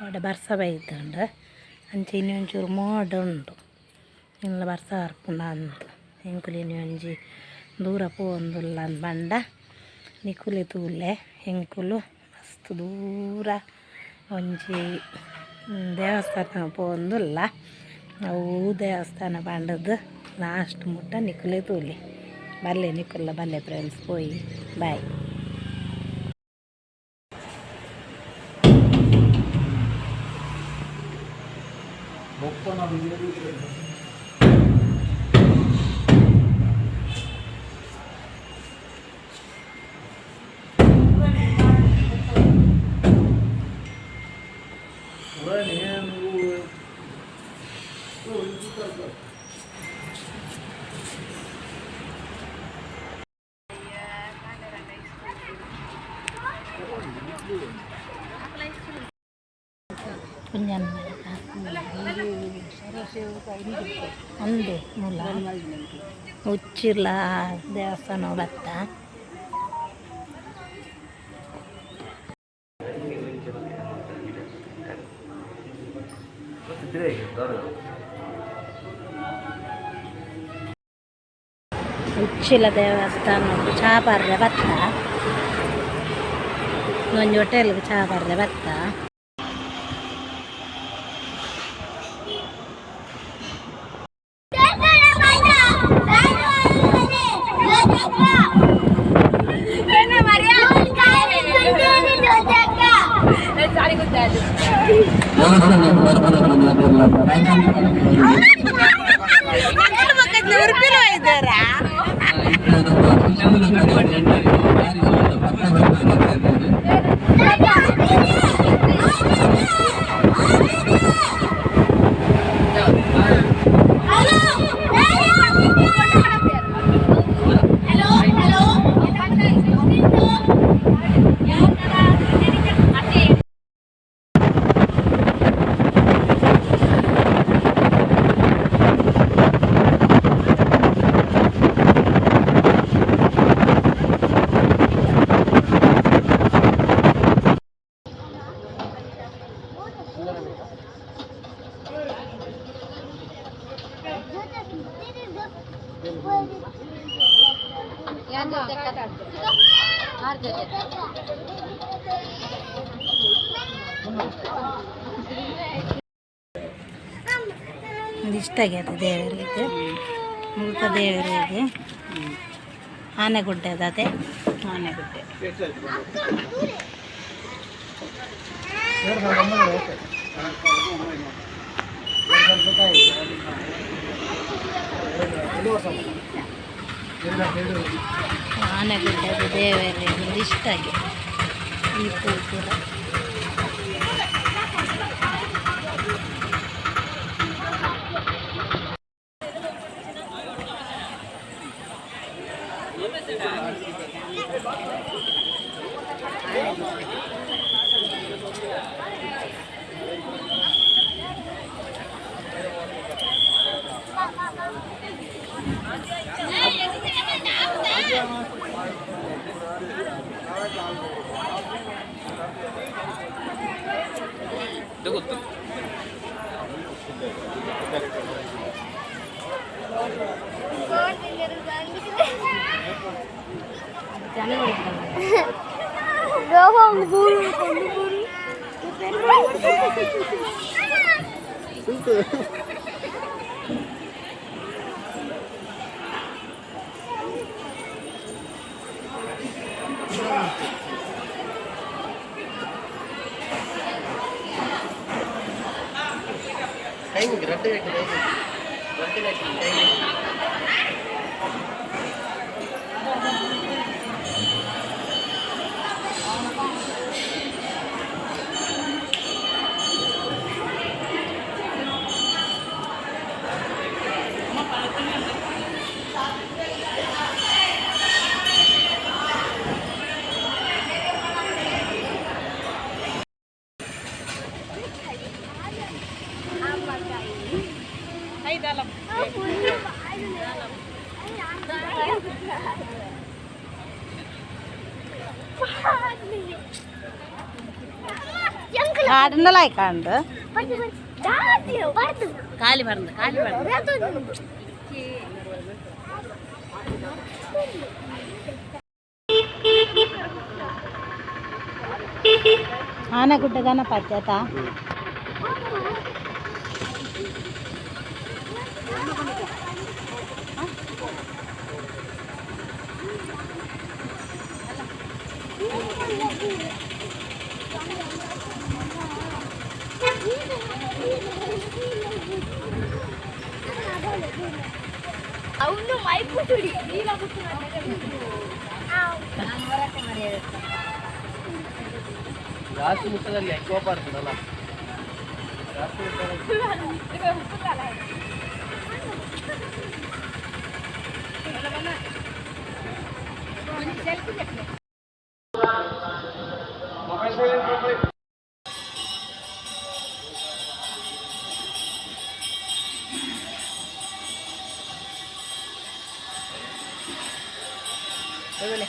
അവിടെ ബർസ പെയ്തുണ്ട് അഞ്ചിനി ഒഞ്ചൂറ് മോടുണ്ട് നിങ്ങൾ ബർസ കറപ്പുണ്ടാകുന്നത് എങ്കുലിനി ഒഞ്ചി ದೂರ ಪೋಂದುಲ್ಲ ಬಂಡ ನಿಕುಲೆ ತೂಲೆ ಎಂಕುಲು ಮಸ್ತ್ ದೂರ ಒಂಜಿ ದೇವಸ್ಥಾನ ಪೋಂದುಲ್ಲ ಅವು ದೇವಸ್ಥಾನ ಬಂಡದ್ದು ಲಾಸ್ಟ್ ಮುಟ್ಟ ನಿಕುಲೆ ತೂಲೆ ಬಲ್ಲೆ ನಿಕುಲ್ಲ ಬಲ್ಲೆ ಫ್ರೆಂಡ್ಸ್ ಪೋಯಿ ಬಾಯ್. ಅಂದೆ ಮೂಲ ಉಚ್ಚಿರ್ಲ ದೇವಸ್ಥಾನ ಬತ್ತ ಉಚ್ಚಿಲ ದೇವಸ್ಥಾನ ಚಾ ಬರ್ರೆ ಬತ್ತ ಒಂಜಿ ಹೋಟೆಲ್ಗೆ ಚಾ ಬರ್ರೆ ಬತ್ತ ಇಷ್ಟ ಆಗ್ಯದ ದೇವರಿಗೆ ಮುಲ್ಕ ದೇವರಿಗೆ ಆನೆಗುಡ್ಡೆ ಅದೇ ಆನೆಗುಡ್ಡೆ ಆನೆಗುಡ್ಡೆ ಅದು ದೇವರಿಗೆ ಇಷ್ಟ ಆಗಿದೆ ಈ ಪೂರ Yang കാടുണ്ടല്ലായി കാണുന്നത് കാലി പറന്ന് കാലി പറന്ന് ఆనగుడ్డగాన పచ్చత అవును మైపుడి నీలా కూర్చున్నాడు ಜಾಸ್ತಿ ಮುಟ್ಟದಲ್ಲಿ ಕೋಪ ಇರ್ತದಲ್ಲ ಜಾಸ್ತಿ Black color.